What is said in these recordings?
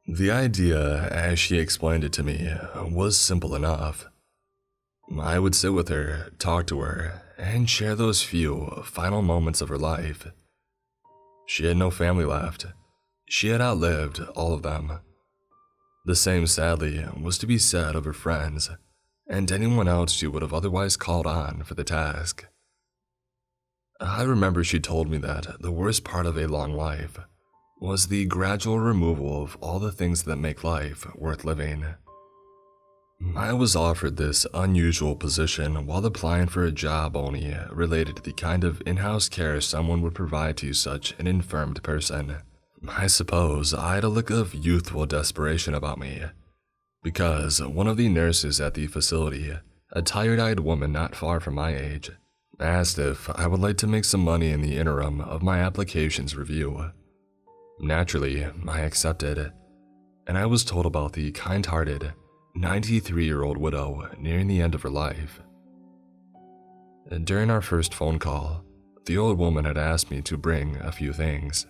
The idea, as she explained it to me, was simple enough. I would sit with her, talk to her, and share those few final moments of her life. She had no family left. She had outlived all of them. The same, sadly, was to be said of her friends, and anyone else she would have otherwise called on for the task. I remember she told me that the worst part of a long life was the gradual removal of all the things that make life worth living. I was offered this unusual position while applying for a job only related to the kind of in-house care someone would provide to such an infirmed person. I suppose I had a look of youthful desperation about me, because one of the nurses at the facility, a tired-eyed woman not far from my age, asked if I would like to make some money in the interim of my application's review. Naturally, I accepted, and I was told about the kind-hearted, 93-year-old widow nearing the end of her life. During our first phone call, the old woman had asked me to bring a few things: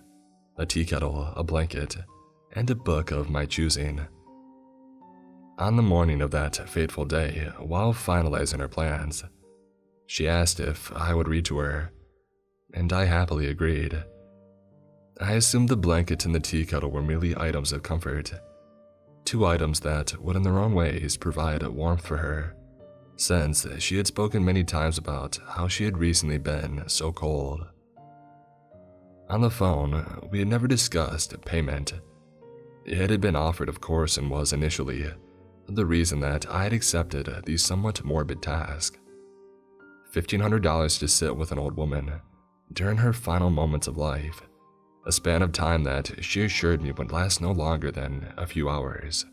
a tea kettle, a blanket, and a book of my choosing. On the morning of that fateful day, while finalizing her plans, she asked if I would read to her, and I happily agreed. I assumed the blanket and the tea kettle were merely items of comfort, two items that would in their own ways provide warmth for her, since she had spoken many times about how she had recently been so cold. On the phone, we had never discussed payment. It had been offered, of course, and was initially the reason that I had accepted the somewhat morbid task. $1,500 to sit with an old woman during her final moments of life, a span of time that she assured me would last no longer than a few hours.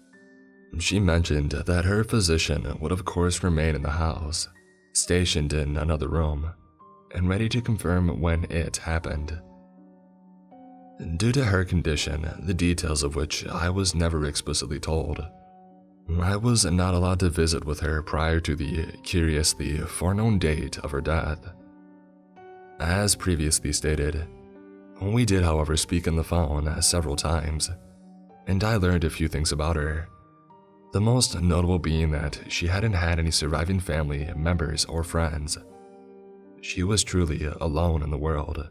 She mentioned that her physician would of course remain in the house, stationed in another room, and ready to confirm when it happened. Due to her condition, the details of which I was never explicitly told, I was not allowed to visit with her prior to the curiously foreknown date of her death. As previously stated, we did, however, speak on the phone several times, and I learned a few things about her, the most notable being that she hadn't had any surviving family members or friends. She was truly alone in the world.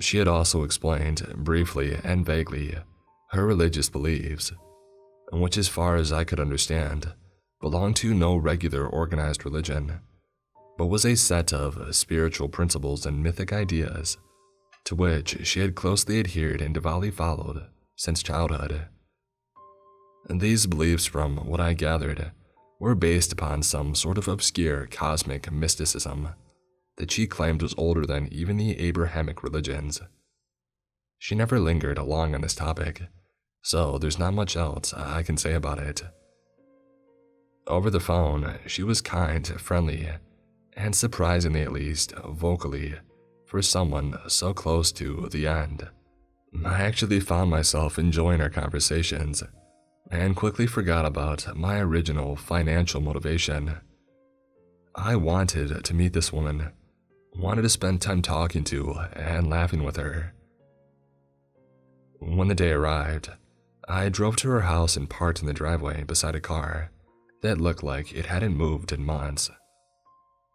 She had also explained, briefly and vaguely, her religious beliefs, which, as far as I could understand, belonged to no regular organized religion, but was a set of spiritual principles and mythic ideas to which she had closely adhered and devoutly followed since childhood. And these beliefs, from what I gathered, were based upon some sort of obscure cosmic mysticism that she claimed was older than even the Abrahamic religions. She never lingered long on this topic, so there's not much else I can say about it. Over the phone, she was kind, friendly, and surprisingly, at least vocally, for someone so close to the end. I actually found myself enjoying our conversations and quickly forgot about my original financial motivation. I wanted to meet this woman, wanted to spend time talking to and laughing with her. When the day arrived, I drove to her house and parked in the driveway beside a car that looked like it hadn't moved in months.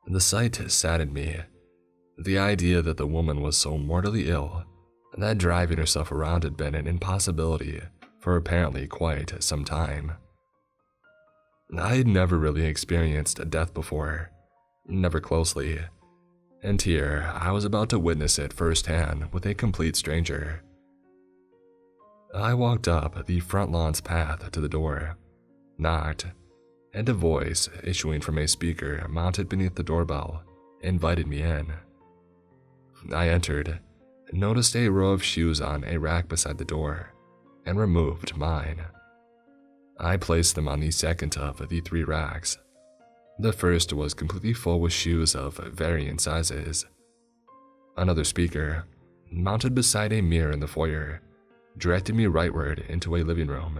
The sight saddened me. The idea that the woman was so mortally ill that driving herself around had been an impossibility for apparently quite some time. I had never really experienced a death before, never closely, and here I was about to witness it firsthand with a complete stranger. I walked up the front lawn's path to the door, knocked, and a voice issuing from a speaker mounted beneath the doorbell invited me in. I entered, noticed a row of shoes on a rack beside the door, and removed mine. I placed them on the second of the three racks. The first was completely full with shoes of varying sizes. Another speaker, mounted beside a mirror in the foyer, directed me rightward into a living room,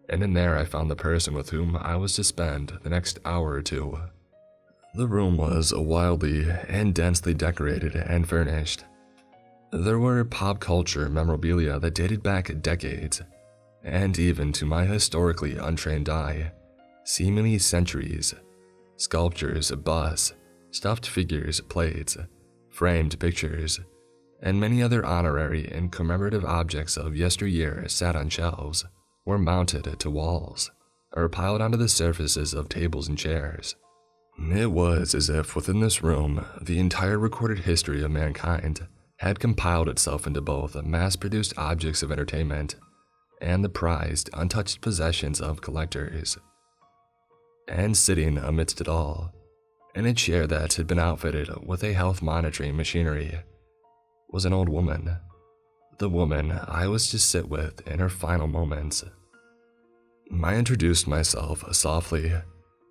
and in there I found the person with whom I was to spend the next hour or two. The room was wildly and densely decorated and furnished. There were pop culture memorabilia that dated back decades, and even to my historically untrained eye, seemingly centuries, sculptures, busts, stuffed figures, plates, framed pictures, and many other honorary and commemorative objects of yesteryear sat on shelves, or mounted to walls, or piled onto the surfaces of tables and chairs. It was as if within this room, the entire recorded history of mankind had compiled itself into both mass-produced objects of entertainment and the prized, untouched possessions of collectors. And sitting amidst it all, in a chair that had been outfitted with a health monitoring machinery, was an old woman, the woman I was to sit with in her final moments. I introduced myself softly,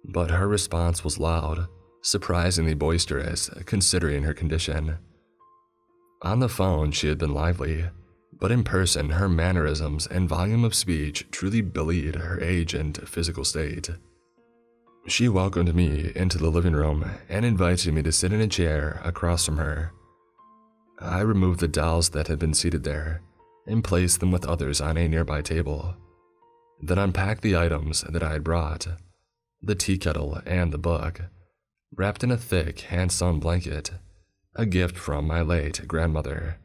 but her response was loud, surprisingly boisterous considering her condition. On the phone, she had been lively, but in person, her mannerisms and volume of speech truly belied her age and physical state. She welcomed me into the living room and invited me to sit in a chair across from her. I removed the dolls that had been seated there and placed them with others on a nearby table, then unpacked the items that I had brought, the tea kettle and the book, wrapped in a thick hand-sewn blanket, a gift from my late grandmother.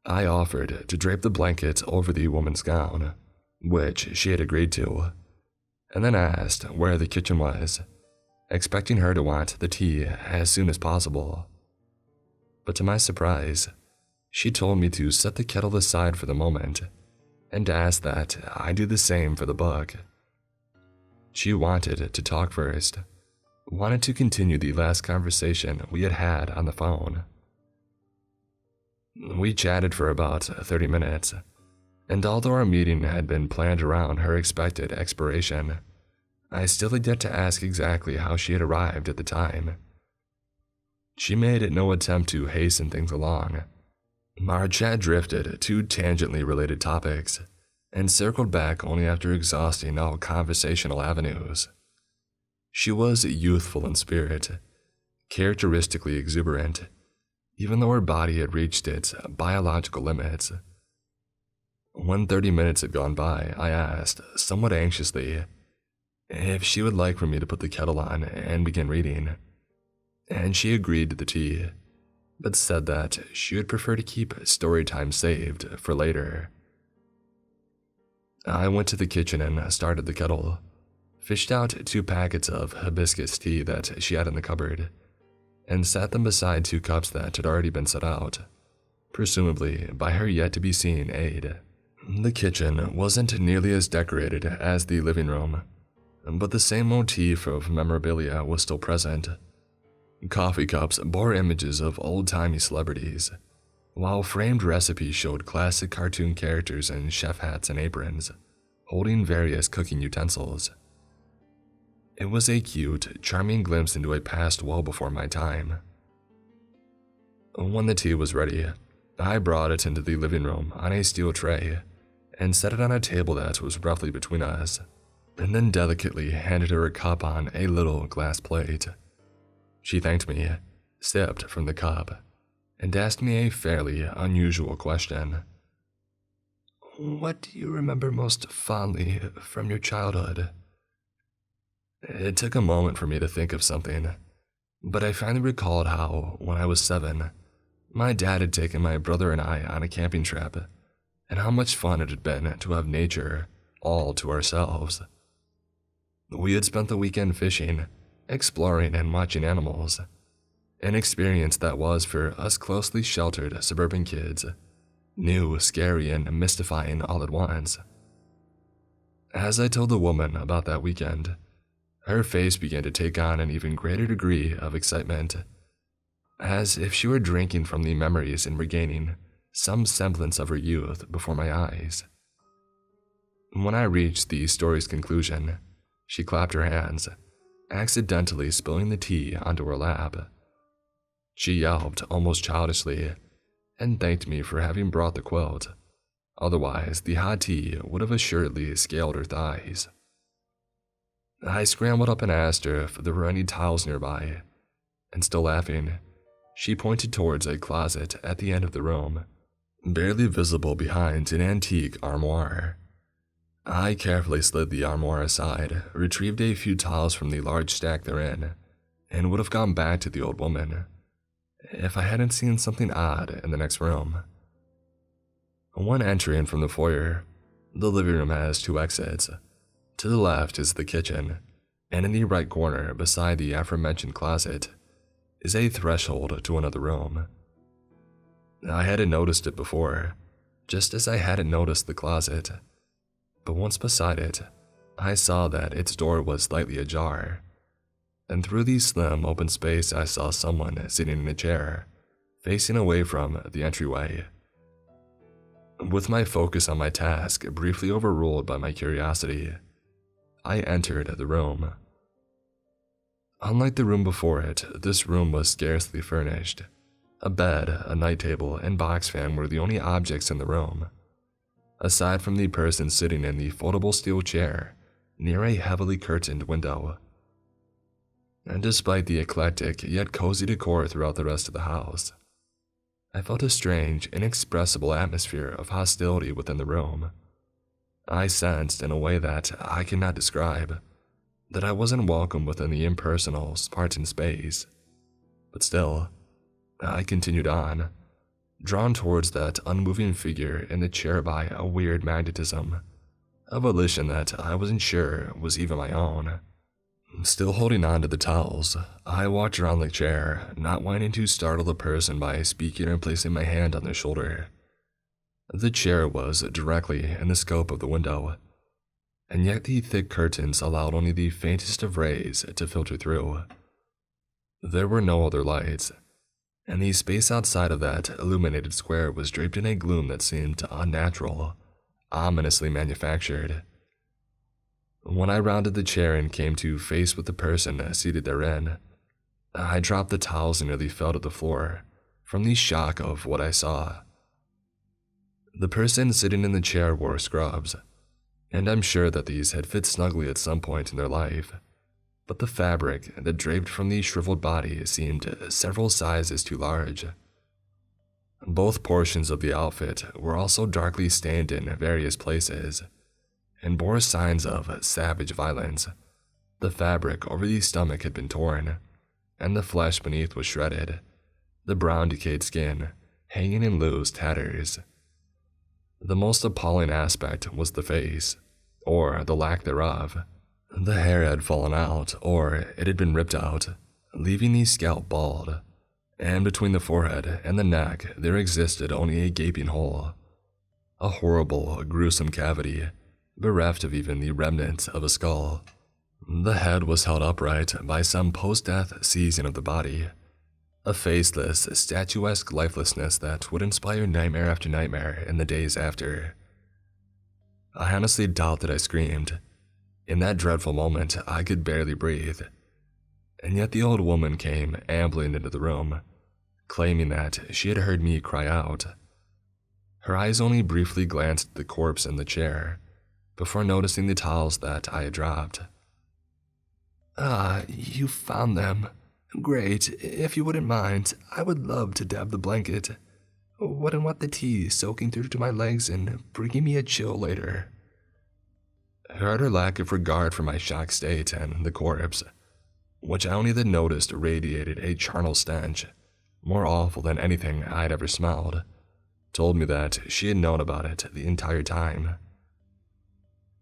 I offered to drape the blanket over the woman's gown, which she had agreed to, and then asked where the kitchen was, expecting her to want the tea as soon as possible. But to my surprise, she told me to set the kettle aside for the moment and asked that I do the same for the book. She wanted to talk first, wanted to continue the last conversation we had had on the phone. We chatted for about 30 minutes, and although our meeting had been planned around her expected expiration, I still had yet to ask exactly how she had arrived at the time. She made no attempt to hasten things along. Our chat drifted to tangentially related topics and circled back only after exhausting all conversational avenues. She was youthful in spirit, characteristically exuberant, even though her body had reached its biological limits. When 30 minutes had gone by, I asked, somewhat anxiously, if she would like for me to put the kettle on and begin reading, and she agreed to the tea, but said that she would prefer to keep story time saved for later. I went to the kitchen and started the kettle, fished out 2 packets of hibiscus tea that she had in the cupboard, and sat them beside 2 cups that had already been set out, presumably by her yet-to-be-seen aide. The kitchen wasn't nearly as decorated as the living room, but the same motif of memorabilia was still present. Coffee cups bore images of old-timey celebrities, while framed recipes showed classic cartoon characters in chef hats and aprons, holding various cooking utensils. It was a cute, charming glimpse into a past well before my time. When the tea was ready, I brought it into the living room on a steel tray and set it on a table that was roughly between us, and then delicately handed her a cup on a little glass plate. She thanked me, sipped from the cup, and asked me a fairly unusual question. "What do you remember most fondly from your childhood?" It took a moment for me to think of something, but I finally recalled how, when I was 7, my dad had taken my brother and I on a camping trip, and how much fun it had been to have nature all to ourselves. We had spent the weekend fishing, exploring and watching animals, an experience that was for us closely sheltered suburban kids, new, scary, and mystifying all at once. As I told the woman about that weekend, her face began to take on an even greater degree of excitement, as if she were drinking from the memories and regaining some semblance of her youth before my eyes. When I reached the story's conclusion, she clapped her hands, accidentally spilling the tea onto her lap. She yelped almost childishly and thanked me for having brought the quilt. Otherwise, the hot tea would have assuredly scalded her thighs. I scrambled up and asked her if there were any towels nearby, and still laughing, she pointed towards a closet at the end of the room, barely visible behind an antique armoire. I carefully slid the armoire aside, retrieved a few towels from the large stack therein, and would have gone back to the old woman if I hadn't seen something odd in the next room. One entry in from the foyer, the living room has 2 exits. To the left is the kitchen, and in the right corner, beside the aforementioned closet, is a threshold to another room. I hadn't noticed it before, just as I hadn't noticed the closet, but once beside it, I saw that its door was slightly ajar, and through the slim open space I saw someone sitting in a chair, facing away from the entryway. With my focus on my task briefly overruled by my curiosity, I entered the room. Unlike the room before it, this room was scarcely furnished. A bed, a night table, and box fan were the only objects in the room, aside from the person sitting in the foldable steel chair near a heavily curtained window. And despite the eclectic yet cozy decor throughout the rest of the house, I felt a strange, inexpressible atmosphere of hostility within the room. I sensed, in a way that I cannot describe, that I wasn't welcome within the impersonal, Spartan space. But still, I continued on, drawn towards that unmoving figure in the chair by a weird magnetism, a volition that I wasn't sure was even my own. Still holding on to the towels, I walked around the chair, not wanting to startle the person by speaking or placing my hand on their shoulder. The chair was directly in the scope of the window, and yet the thick curtains allowed only the faintest of rays to filter through. There were no other lights, and the space outside of that illuminated square was draped in a gloom that seemed unnatural, ominously manufactured. When I rounded the chair and came to face with the person seated therein, I dropped the towels and nearly fell to the floor from the shock of what I saw. The person sitting in the chair wore scrubs, and I'm sure that these had fit snugly at some point in their life, but the fabric that draped from the shriveled body seemed several sizes too large. Both portions of the outfit were also darkly stained in various places, and bore signs of savage violence. The fabric over the stomach had been torn, and the flesh beneath was shredded, the brown decayed skin hanging in loose tatters. The most appalling aspect was the face, or the lack thereof. The hair had fallen out, or it had been ripped out, leaving the scalp bald, and between the forehead and the neck there existed only a gaping hole, a horrible, gruesome cavity, bereft of even the remnants of a skull. The head was held upright by some post-death seizing of the body, a faceless, statuesque lifelessness that would inspire nightmare after nightmare in the days after. I honestly doubt that I screamed. In that dreadful moment, I could barely breathe, and yet the old woman came ambling into the room, claiming that she had heard me cry out. Her eyes only briefly glanced at the corpse in the chair, before noticing the towels that I had dropped. "Ah, you found them. Great. If you wouldn't mind, I would love to dab the blanket. Wouldn't want the tea soaking through to my legs and bringing me a chill later." Her utter lack of regard for my shocked state and the corpse, which I only then noticed radiated a charnel stench, more awful than anything I'd ever smelled, told me that she had known about it the entire time.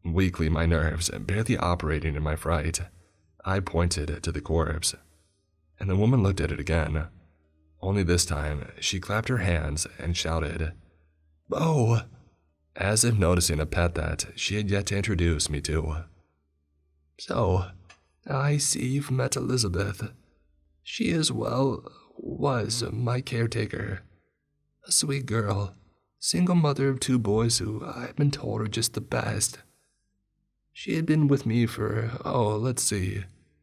Weakly, my nerves barely operating in my fright, I pointed to the corpse, and the woman looked at it again. Only this time, she clapped her hands and shouted, "Bo!" as if noticing a pet that she had yet to introduce me to. "So, I see you've met Elizabeth. She is, well, was my caretaker. A sweet girl, single mother of 2 boys who I've been told are just the best. She had been with me for,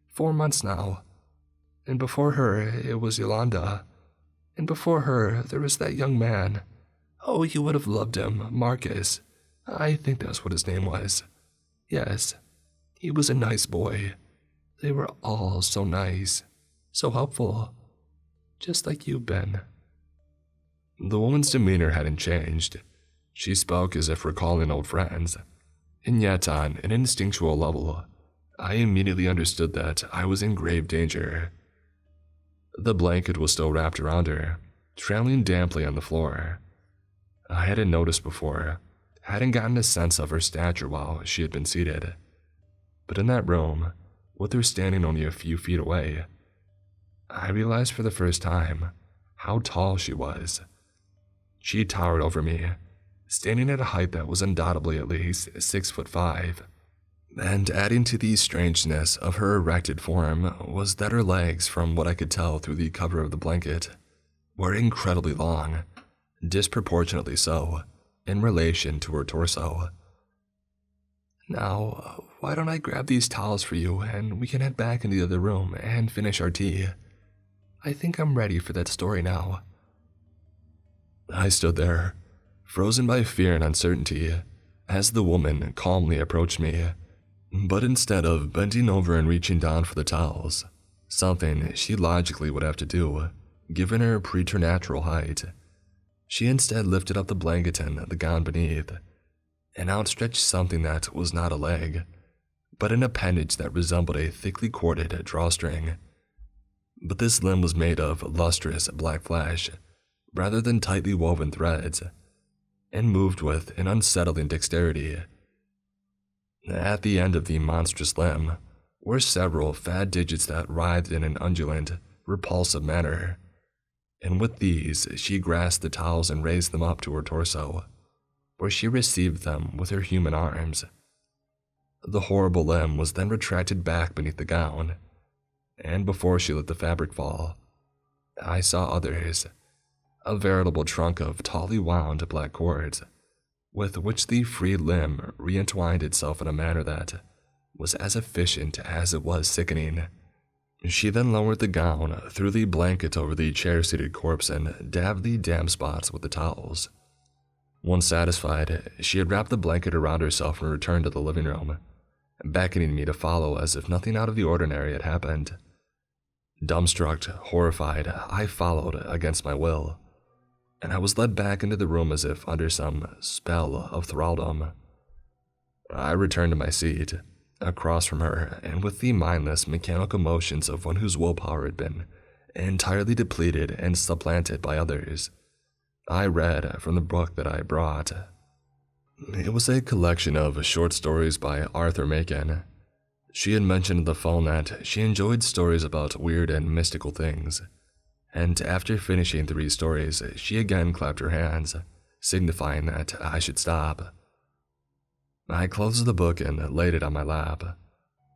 4 months now. And before her, it was Yolanda. And before her, there was that young man. Oh, you would have loved him, Marcus. I think that's what his name was. Yes, he was a nice boy. They were all so nice, so helpful, just like you've been." The woman's demeanor hadn't changed. She spoke as if recalling old friends, And yet, on an instinctual level, I immediately understood that I was in grave danger. The blanket was still wrapped around her, trailing damply on the floor. I hadn't noticed before, hadn't gotten a sense of her stature while she had been seated. But in that room, with her standing only a few feet away, I realized for the first time how tall she was. She towered over me, standing at a height that was undoubtedly at least 6'5". And adding to the strangeness of her erected form was that her legs, from what I could tell through the cover of the blanket, were incredibly long, disproportionately so, in relation to her torso. "Now, why don't I grab these towels for you and we can head back into the other room and finish our tea? I think I'm ready for that story now." I stood there, frozen by fear and uncertainty, as the woman calmly approached me. But instead of bending over and reaching down for the towels, something she logically would have to do, given her preternatural height, she instead lifted up the blanket and the gown beneath, and outstretched something that was not a leg, but an appendage that resembled a thickly corded drawstring. But this limb was made of lustrous black flesh, rather than tightly woven threads, and moved with an unsettling dexterity. At the end of the monstrous limb were several fat digits that writhed in an undulant, repulsive manner, and with these she grasped the towels and raised them up to her torso, where she received them with her human arms. The horrible limb was then retracted back beneath the gown, and before she let the fabric fall, I saw others, a veritable trunk of tawly wound black cords, with which the freed limb re-entwined itself in a manner that was as efficient as it was sickening. She then lowered the gown, threw the blanket over the chair-seated corpse, and dabbed the damp spots with the towels. Once satisfied, she had wrapped the blanket around herself and returned to the living room, beckoning me to follow as if nothing out of the ordinary had happened. Dumbstruck, horrified, I followed against my will, and I was led back into the room as if under some spell of thraldom. I returned to my seat, across from her, and with the mindless, mechanical motions of one whose willpower had been entirely depleted and supplanted by others, I read from the book that I brought. It was a collection of short stories by Arthur Machen. She had mentioned on the phone that she enjoyed stories about weird and mystical things, and after finishing 3 stories, she again clapped her hands, signifying that I should stop. I closed the book and laid it on my lap,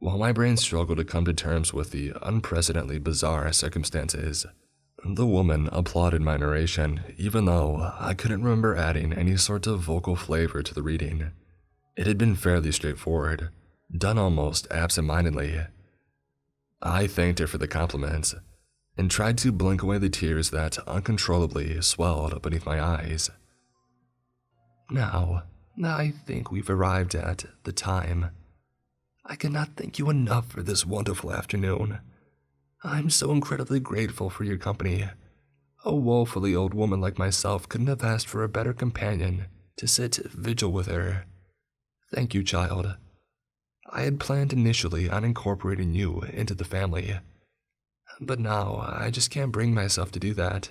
while my brain struggled to come to terms with the unprecedentedly bizarre circumstances. The woman applauded my narration, even though I couldn't remember adding any sort of vocal flavor to the reading. It had been fairly straightforward, done almost absent-mindedly. I thanked her for the compliments, and tried to blink away the tears that uncontrollably swelled beneath my eyes. "Now, I think we've arrived at the time. I cannot thank you enough for this wonderful afternoon. I'm so incredibly grateful for your company. A woefully old woman like myself couldn't have asked for a better companion to sit vigil with her. Thank you, child. I had planned initially on incorporating you into the family, but now I just can't bring myself to do that.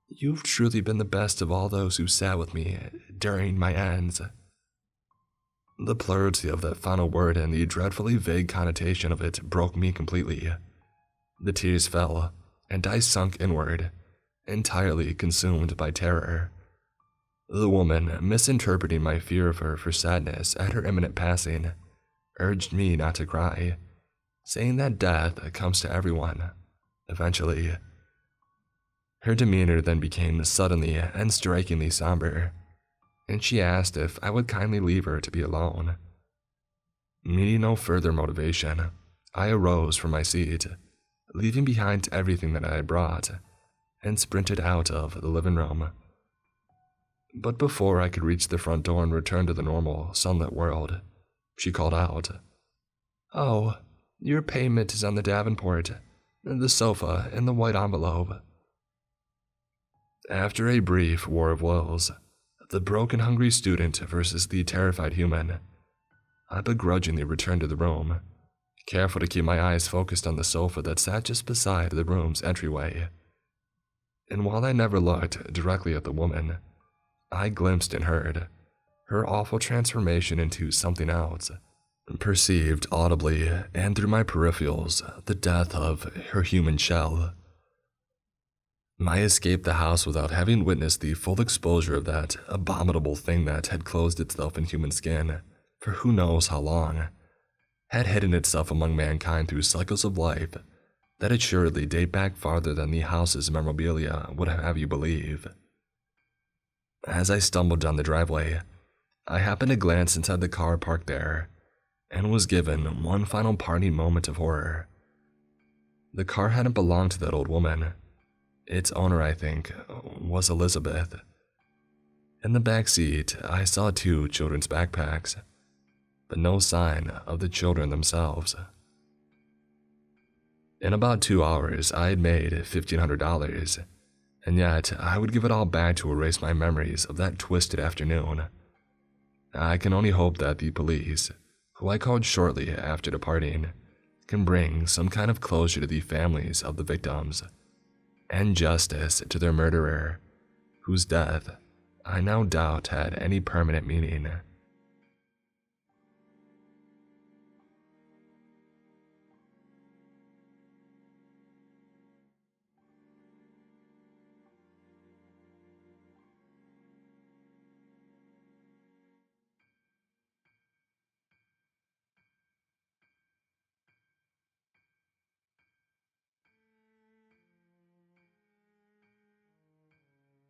You've truly been the best of all those who sat with me during my ends." The plurality of that final word and the dreadfully vague connotation of it broke me completely. The tears fell, and I sunk inward, entirely consumed by terror. The woman, misinterpreting my fear of her for sadness at her imminent passing, urged me not to cry, saying that death comes to everyone, eventually. Her demeanor then became suddenly and strikingly somber, and she asked if I would kindly leave her to be alone. Needing no further motivation, I arose from my seat, leaving behind everything that I had brought, and sprinted out of the living room. But before I could reach the front door and return to the normal, sunlit world, she called out, "Oh, your payment is on the davenport, the sofa, and the white envelope." After a brief war of wills, the broken, hungry student versus the terrified human, I begrudgingly returned to the room, careful to keep my eyes focused on the sofa that sat just beside the room's entryway. And while I never looked directly at the woman, I glimpsed and heard her awful transformation into something else, perceived audibly and through my peripherals the death of her human shell. I escaped the house without having witnessed the full exposure of that abominable thing that had clothed itself in human skin for who knows how long, had hidden itself among mankind through cycles of life that assuredly date back farther than the house's memorabilia would have you believe. As I stumbled down the driveway, I happened to glance inside the car parked there, and was given one final parting moment of horror. The car hadn't belonged to that old woman. Its owner, I think, was Elizabeth. In the back seat, I saw 2 children's backpacks, but no sign of the children themselves. In about 2 hours, I had made $1,500, and yet I would give it all back to erase my memories of that twisted afternoon. I can only hope that the police, who I called shortly after departing, can bring some kind of closure to the families of the victims, and justice to their murderer, whose death I now doubt had any permanent meaning.